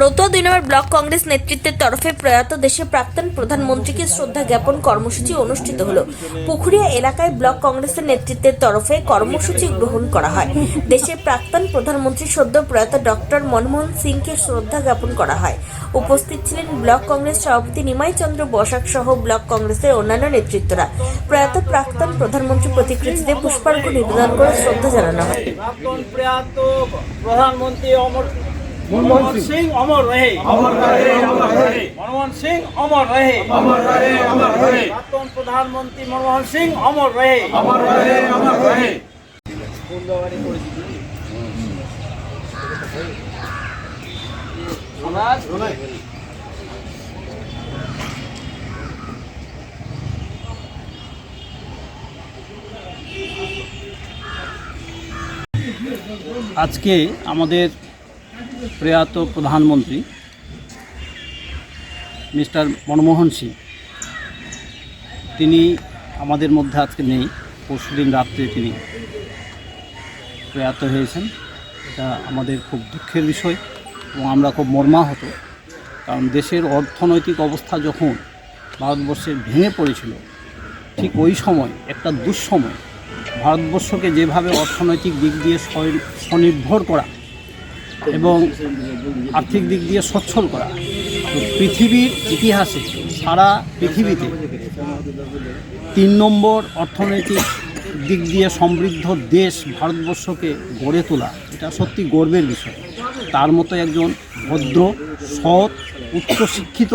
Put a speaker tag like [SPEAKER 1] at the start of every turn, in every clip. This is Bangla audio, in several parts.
[SPEAKER 1] রতুয়া 2 নম্বর ব্লক কংগ্রেস নেতৃত্বের তরফে প্রয়াত দেশের প্রাক্তন প্রধানমন্ত্রীকে শ্রদ্ধা জ্ঞাপন কর্মসূচি অনুষ্ঠিত হলো। পুকুরিয়া এলাকায় ব্লক কংগ্রেসের নেতৃত্বের তরফে কর্মসূচি গ্রহণ করা হয়। দেশের প্রাক্তন প্রধানমন্ত্রী সদ্য প্রয়াত ডক্টর মনমোহন সিংকে শ্রদ্ধা জ্ঞাপন করা হয়। উপস্থিত ছিলেন ব্লক কংগ্রেস সভাপতি নিমাই চন্দ্র বসাক সহ ব্লক কংগ্রেসের অন্যান্য নেতৃত্বরা। প্রয়াত প্রাক্তন প্রধানমন্ত্রী প্রতিকৃতিতে পুষ্পার্ঘ্য নিবেদন করে শ্রদ্ধা জানানো হয়।
[SPEAKER 2] প্রধানমন্ত্রী मनमोहन सिंह अमर रहे, अमर रहे, अमर रहे। मनमोहन सिंह अमर रहे, अमर रहे, अमर रहे। प्राक्तन प्रधानमंत्री मनमोहन सिंह अमर रहे, अमर रहे, अमर रहे।
[SPEAKER 3] আজকে আমাদের প্রয়াত প্রধানমন্ত্রী মিস্টার মনমোহন সিং তিনি আমাদের মধ্যে আজকে নেই। পরশুদিন রাত্রে তিনি প্রয়াত হয়েছেন। এটা আমাদের খুব দুঃখের বিষয় এবং আমরা খুব মর্মাহত, কারণ দেশের অর্থনৈতিক অবস্থা যখন ভারতবর্ষের ভেঙে পড়েছিল, ঠিক ওই সময় একটা দুঃসময় ভারতবর্ষকে যেভাবে অর্থনৈতিক দিক দিয়ে স্বনির্ভর করা এবং আর্থিক দিক দিয়ে সচ্ছল করা, তো পৃথিবীর ইতিহাসে সারা পৃথিবীতে 3 নম্বর অর্থনৈতিক দিক দিয়ে সমৃদ্ধ দেশ ভারতবর্ষকে গড়ে তোলা, এটা সত্যি গর্বের বিষয়। তার মতো একজন ভদ্র, সৎ, উচ্চশিক্ষিত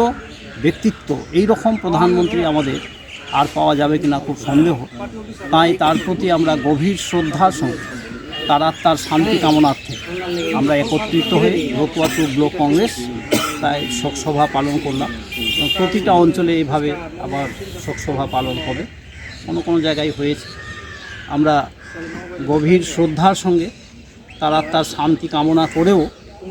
[SPEAKER 3] ব্যক্তিত্ব, এই রকম প্রধানমন্ত্রী আমাদের আর পাওয়া যাবে কিনা খুব সন্দেহ। তাই তার প্রতি আমরা গভীর শ্রদ্ধার সঙ্গে তার আত্মার শান্তি কামনার্থে আমরা একত্রিত হয়ে রতুয়া 2 ব্লক কংগ্রেস তাই শোকসভা পালন করলাম। প্রতিটা অঞ্চলে এইভাবে আবার শোকসভা পালন হবে, কোনো জায়গায় হয়েছে। আমরা গভীর শ্রদ্ধার সঙ্গে তার আত্মার শান্তি কামনা করেও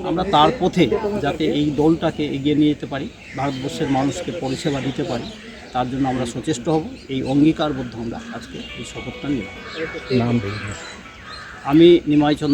[SPEAKER 3] আমরা তার পথে যাতে এই দলটাকে এগিয়ে নিয়ে যেতে পারি, ভারতবর্ষের মানুষকে পরিষেবা দিতে পারি, তার জন্য আমরা সচেষ্ট হব। এই অঙ্গীকারবদ্ধ আমরা আজকে এই শপথটা নিলাম। আমি নিমাই চন্দ্র